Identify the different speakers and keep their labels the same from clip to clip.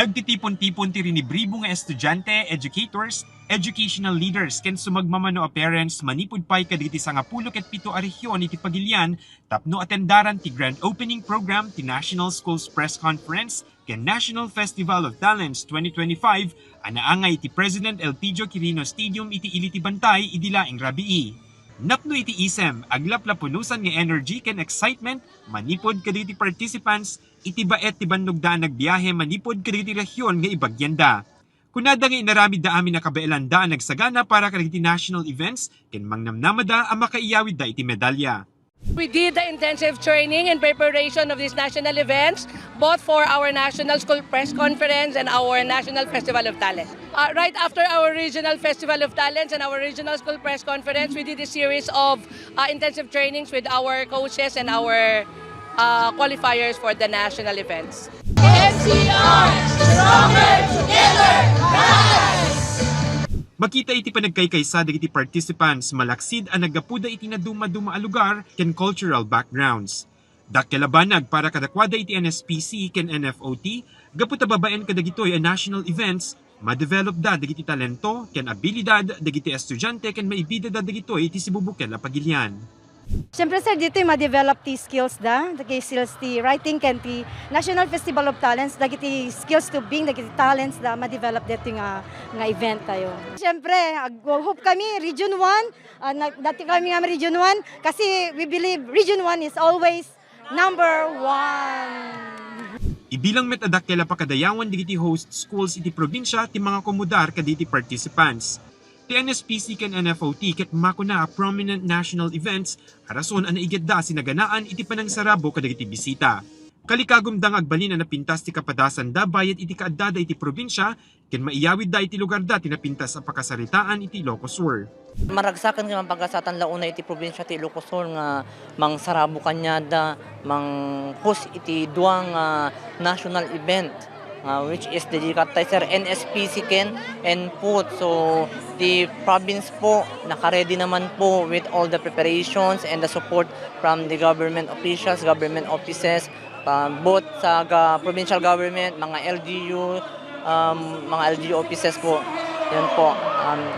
Speaker 1: Nagtitipon-tipon ti rinibribo nga estudyante, educators, educational leaders ken sumagmamano a parents manipud pay kaditi sa nga 17 a rehiyon iti Pagilian tapno atendaran ti grand opening program ti National Schools Press Conference ken National Festival of Talents 2025 anaangay ti President Elpidio Quirino Stadium iti Iliti Bantay idilaing rabii. Napno iti isem, aglaplapunusan nga energy ken excitement, manipod kaditi participants, iti baet ti bandugdaan nagbiyahe manipod kaditi rehiyon nga ibagyanda. Kunada nga inaramid da amin nakabaelanda nagsagana para kaditi national events, ken mangnamnamada ang makaiyawid da iti medalya.
Speaker 2: We did the intensive training and preparation of these national events, both for our National School Press Conference and our National Festival of Talent. Right after our Regional Festival of Talents and our Regional School Press Conference, we did a series of intensive trainings with our coaches and our qualifiers for the national events.
Speaker 3: NCR, stronger together, rise!
Speaker 1: Makita iti panagkaykaysa dagiti participants malaksid ang nagapuda iti naduma-duma a lugar ken cultural backgrounds. Dakkelabanag para kadakwada iti NSPC ken NFOT, gaputa babaen kadagitoy a national events, ma-develop da dagiti talento ken abilidad dagiti estudyante ken maibida da dagitoy iti sibubuken a Pagilian.
Speaker 4: Siyempre sir, dito yung ma-develop ti skills da, dagiti skills ti writing ken ti National Festival of Talents, dagiti skills to being, dagiti talents da ma-develop dito nga event tayo. Siyempre, hope kami Region 1, dati kami nga Region 1 kasi we believe Region 1 is always number 1.
Speaker 1: Ibilang metadakkela pakadayawan digiti host schools iti probinsya ti mga komudar kaditi participants. Ti NSPC ken NFOT ket makuna a prominent national events arason an naigedda sinaganaan iti panangsarabo kadagiti bisita. Kalikagom dang agbalin na napintas ti kapadasan da bayat iti kaadada iti probinsya ken maiyawid da iti lugar da tinapintas a pakasaritaan iti Ilocos Sur.
Speaker 5: Maragsakan nga pagkasatan launa iti probinsya ti Ilocos Sur nga mangsarabo kanyada mang host iti duang national event. Which is dedicated sa NSPC ken and PUT. So the province po nakaredy naman po with all the preparations and the support from the government officials, government offices, both sa provincial government, mga LGU, mga LGU offices po. Yan po.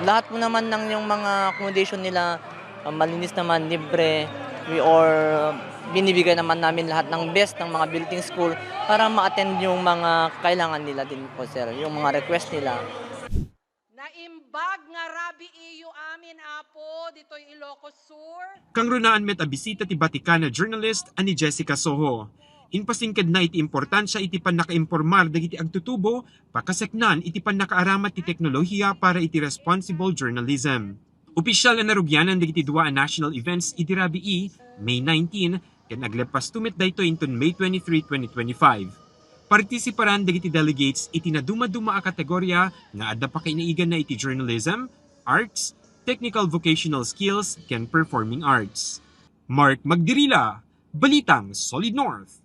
Speaker 5: Lahat po naman ng yung mga accommodation nila malinis naman, libre. We are binibigay naman namin lahat ng best ng mga building school para ma-attend yung mga kailangan nila din po sir, yung mga request nila.
Speaker 2: Naimbag nga rabi iyo amin apo ditoy Ilocos Sur.
Speaker 1: Kang runaan met a bisita ti Batikana journalist ani Jessica Soho. Inpasingked na iti importansya iti pan nakaimpormar dagiti agtutubo pakaseknan iti pan nakaaramat ti teknolohiya para iti responsible journalism. Opisyal na narugyanan dagiti dua a national events iti rabii May 19 ken aglepas tumit daytoy inton May 23, 2025. Partisiparan dagiti delegates iti naduma-duma a kategorya nga adda pa kainaigan na iti journalism, arts, technical vocational skills ken performing arts. Mark Magdirila, Balitang Solid North.